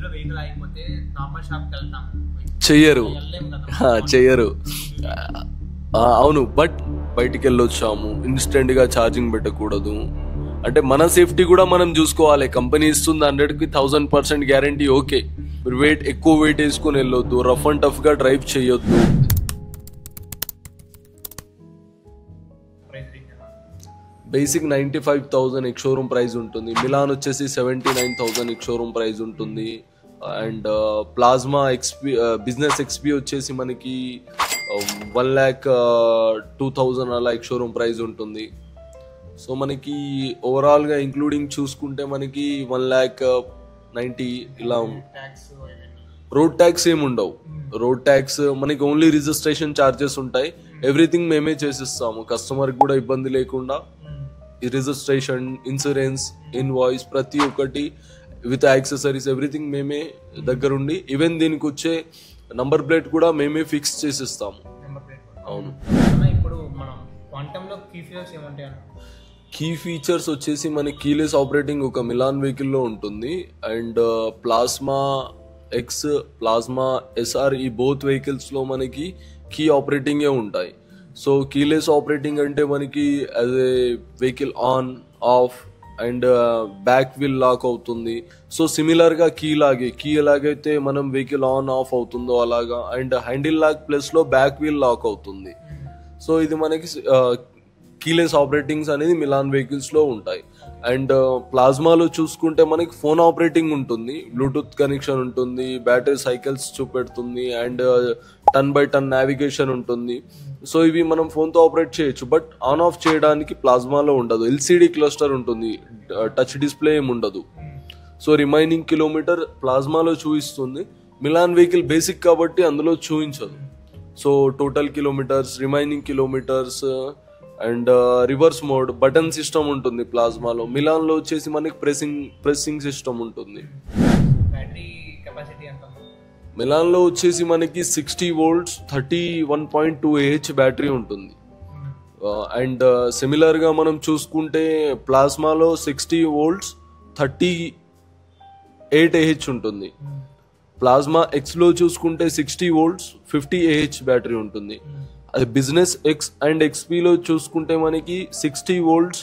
మధ్యలో వెహికల్ ఆగిపోతే నార్మల్ షాప్కి వెళ్తాం, చెయ్యరు వెళ్ళలేము కదా. చెయ్యరు అవును. బట్ బయటికి వెళ్ళొచ్చాము, ఇన్స్టెంట్గా ఛార్జింగ్ పెట్టకూడదు. అంటే మన సేఫ్టీ కూడా మనం చూసుకోవాలి. కంపెనీ ఇస్తుంది 100కి 1000% గ్యారంటీ, ఓకే. మీరు ఎక్కువ వెయిట్ వేసుకొని వెళ్ళొద్దు, రఫ్ అండ్ టఫ్గా డ్రైవ్ చేయొద్దు. బేసిక్ 95,000 ఎక్స్ షోరూమ్ ప్రైస్ ఉంటుంది. మిలాన్ వచ్చేసి 79,000 ఎక్స్ షోరూమ్ ప్రైస్ ఉంటుంది. And plasma XP business XP వచ్చేసి మనకి 1,02,000 అలా ఎక్స్ షోరూమ్ ప్రైస్ ఉంటుంది. సో మనకి ఓవరాల్గా ఇంక్లూడింగ్ చూసుకుంటే మనకి 1,90,000 ఇలా ఉంది. రోడ్ ట్యాక్స్ ఏమి ఉండవు. రోడ్ ట్యాక్స్ మనకి ఓన్లీ రిజిస్ట్రేషన్ ఛార్జెస్ ఉంటాయి. ఎవ్రీథింగ్ మేమే చేసిస్తాము, కస్టమర్కి కూడా ఇబ్బంది లేకుండా. రిజిస్ట్రేషన్, ఇన్సూరెన్స్, ఇన్వాయిస్ ప్రతి ఒక్కటి విత్ యాక్సెసరీస్ ఎవ్రీథింగ్ మేమే దగ్గరుండి, ఈవెన్ దీనికి వచ్చే నంబర్ ప్లేట్ కూడా మేమే ఫిక్స్ చేసిస్తాము. అవును. ఇప్పుడు మనం క్వాంటంలో కీ ఫీచర్స్ ఏమంటాయి? కీ ఫీచర్స్ వచ్చేసి మనకి కీలెస్ ఆపరేటింగ్ ఒక మిలాన్ వెహికల్లో ఉంటుంది. And Plasma X, Plasma SR ఈ బోత్ వెహికల్స్లో మనకి కీ ఆపరేటింగే ఉంటాయి. సో కీలెస్ ఆపరేటింగ్ అంటే మనకి as a vehicle on off and back wheel lock అవుతుంది. సో సిమిలర్గా కీ ఎలాగైతే మనం వెహికల్ ఆన్ ఆఫ్ అవుతుందో అలాగా. అండ్ హ్యాండిల్ లాక్ ప్లస్లో బ్యాక్ వీల్ లాక్ అవుతుంది. సో ఇది మనకి కీలెస్ ఆపరేటింగ్స్ అనేది మిలాన్ వెహికల్స్లో ఉంటాయి. అండ్ ప్లాస్మాలో చూసుకుంటే మనకి ఫోన్ ఆపరేటింగ్ ఉంటుంది, బ్లూటూత్ కనెక్షన్ ఉంటుంది, బ్యాటరీ సైకిల్స్ చూపెడుతుంది, and turn by turn navigation ఉంటుంది. సో ఇవి మనం ఫోన్తో ఆపరేట్ చేయొచ్చు. బట్ ఆన్ ఆఫ్ చేయడానికి ప్లాస్మాలో ఉండదు. ఎల్సిడి క్లస్టర్ ఉంటుంది, టచ్ డిస్ప్లే ఏమి ఉండదు. సో రిమైనింగ్ కిలోమీటర్ ప్లాస్మాలో చూపిస్తుంది. మిలాన్ వెహికల్ బేసిక్ కాబట్టి అందులో చూపించదు. So total kilometres, remaining kilometres and reverse mode, button system ఉంటుంది ప్లాస్మాలో. మిలాన్లో వచ్చేసి మనకి ప్రెస్సింగ్ సిస్టమ్ ఉంటుంది. బ్యాటరీ కెపాసిటీ ఎంత? మిలాన్లో వచ్చేసి మనకి 60 volts 31.2 Ah బ్యాటరీ ఉంటుంది. అండ్ సిమిలర్గా మనం చూసుకుంటే ప్లాస్మాలో 60 volts 38 Ah ఉంటుంది. ప్లాస్మా ఎక్స్లో చూసుకుంటే 60 volts 50 Ah బ్యాటరీ ఉంటుంది. అది బిజినెస్ ఎక్స్ అండ్ ఎక్స్పీలో చూసుకుంటే మనకి 60 volts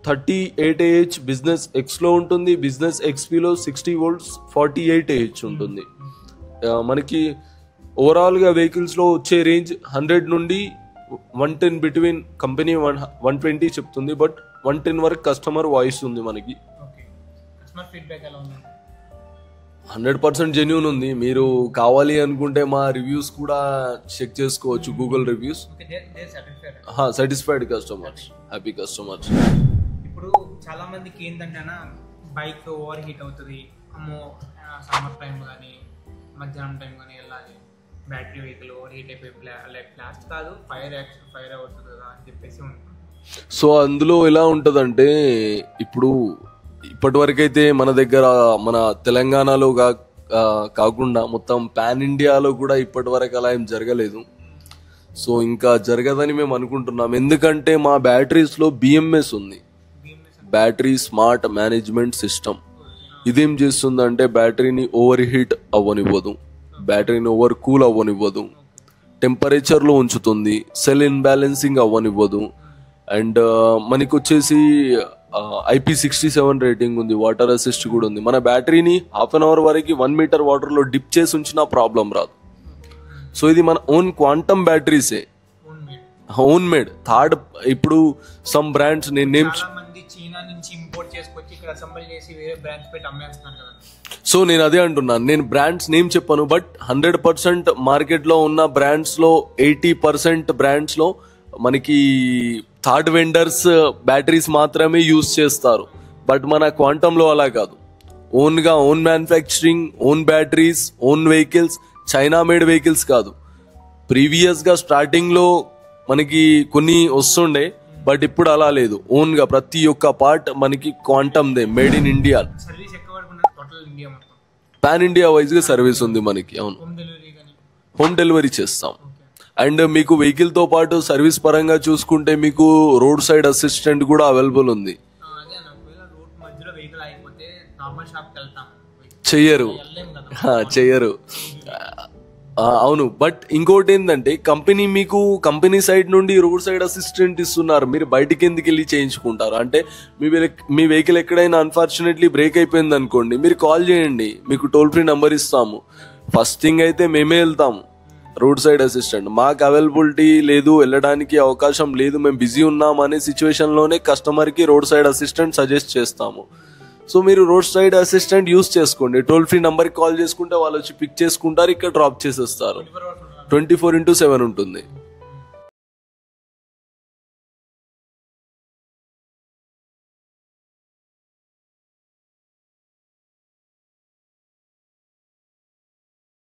38 Ah బిజినెస్ ఎక్స్లో ఉంటుంది. బిజినెస్ ఎక్స్పీలో 60 volts 48 Ah ఉంటుంది. మనకి ఓవరాల్గా వెహికల్స్లో వచ్చే రేంజ్ 100 నుండి 110 బిట్వీన్. కంపెనీ 120 చెప్తుంది, బట్ 110 వరకు కస్టమర్ వాయిస్ ఉంది మనకి. 100% జెన్యూన్ ఉంది. మీరు కావాలి అనుకుంటే మా రివ్యూస్ కూడా చెక్ చేసుకోవచ్చు, Google reviews. Satisfied customers, happy customers. ఇప్పుడు చాలా మందికి ఏంటంటే బైక్ ఓవర్ హీట్ అవుతుంది, అమ్మో సమ్మర్ టైం కానీ మధ్యాహ్నం టైం కానీ వెళ్ళాలి, బ్యాటరీ వెహికల్ ఓవర్ హీట్ అయిపోయి లైక్ బ్లాస్ట్ కాదు ఫైర్ అవుతుంది కదా అని చెప్పేసి ఉంటుంది. సో అందులో ఎలా ఉంటుందంటే, ఇప్పటి వరకైతే మన దగ్గర మన తెలంగాణలో కాకుండా మొత్తం పాన్ ఇండియాలో కూడా ఇప్పటి వరకు అలా ఏం జరగలేదు. సో ఇంకా జరగదని మేము అనుకుంటున్నాం. ఎందుకంటే మా బ్యాటరీస్లో BMS ఉంది, బ్యాటరీ స్మార్ట్ మేనేజ్మెంట్ సిస్టమ్. ఇదేం చేస్తుందంటే బ్యాటరీని ఓవర్ హీట్ అవ్వనివ్వదు, బ్యాటరీని ఓవర్ కూల్ అవ్వనివ్వదు, టెంపరేచర్లో ఉంచుతుంది, సెల్ ఇన్బ్యాలెన్సింగ్ అవ్వనివ్వదు. అండ్ మనకి వచ్చేసి IP67 రేటింగ్ ఉంది, వాటర్ అసిస్ట్ కూడా ఉంది. మన బ్యాటరీని ½ an hour వరకు 1 meter వాటర్లో డిప్ చేసి ఉంచినా ప్రాబ్లం రాదు. సో ఇది మన ఓన్ క్వాంటమ్ బ్యాటరీసే, ఓన్ మేడ్. థర్డ్ ఇప్పుడు సమ్ బ్రాండ్స్ సో నేను అదే అంటున్నాను, నేను బ్రాండ్స్ నేమ్ చెప్పాను. బట్ 100% మార్కెట్లో ఉన్న బ్రాండ్స్లో 80% బ్రాండ్స్లో మనకి థర్డ్ వెండర్స్ బ్యాటరీస్ మాత్రమే యూజ్ చేస్తారు. బట్ మన క్వాంటంలో అలా కాదు. ఓన్గా own manufacturing, own batteries, own vehicles, China made vehicles కాదు. ప్రీవియస్గా స్టార్టింగ్లో మనకి కొన్ని వస్తుండే, బట్ ఇప్పుడు అలా లేదు. ఓన్గా ప్రతి ఒక్క పార్ట్ మనకి క్వాంటమ్దే, made in India. Pan India వైజ్గా సర్వీస్ ఉంది మనకి. అవును, హోమ్ డెలివరీ చేస్తాం. అండ్ మీకు వెహికల్తో పాటు సర్వీస్ పరంగా చూసుకుంటే మీకు రోడ్ సైడ్ అసిస్టెంట్ కూడా అవైలబుల్ ఉంది. చెయ్యరు. వెళ్ళలేం కదా. చెయ్యరు. అవును. బట్ ఇంకోటి ఏంటంటే కంపెనీ సైడ్ నుండి రోడ్ సైడ్ అసిస్టెంట్ ఇస్తున్నారు, మీరు బయటికి ఎందుకు వెళ్ళి చేయించుకుంటారు? అంటే మీ వెహికల్ ఎక్కడైనా అన్ఫార్చునేట్లీ బ్రేక్ అయిపోయింది అనుకోండి, మీరు కాల్ చేయండి, మీకు టోల్ ఫ్రీ నెంబర్ ఇస్తాము. ఫస్ట్ థింగ్ అయితే మేమే వెళ్తాము రోడ్ సైడ్ అసిస్టెంట్. మాకు అవైలబిలిటీ లేదు, వెళ్ళడానికి అవకాశం లేదు, మేము బిజీ ఉన్నాం అనే సిచ్యువేషన్లోనే కస్టమర్కి రోడ్ సైడ్ అసిస్టెంట్ సజెస్ట్ చేస్తాము. సో మీరు రోడ్ సైడ్ అసిస్టెంట్ యూస్ చేసుకోండి. టోల్ ఫ్రీ నెంబర్కి కాల్ చేసుకుంటే వాళ్ళు వచ్చి పిక్ చేసుకుంటారు, ఇక్కడ డ్రాప్ చేసేస్తారు. 24/7 ఉంటుంది.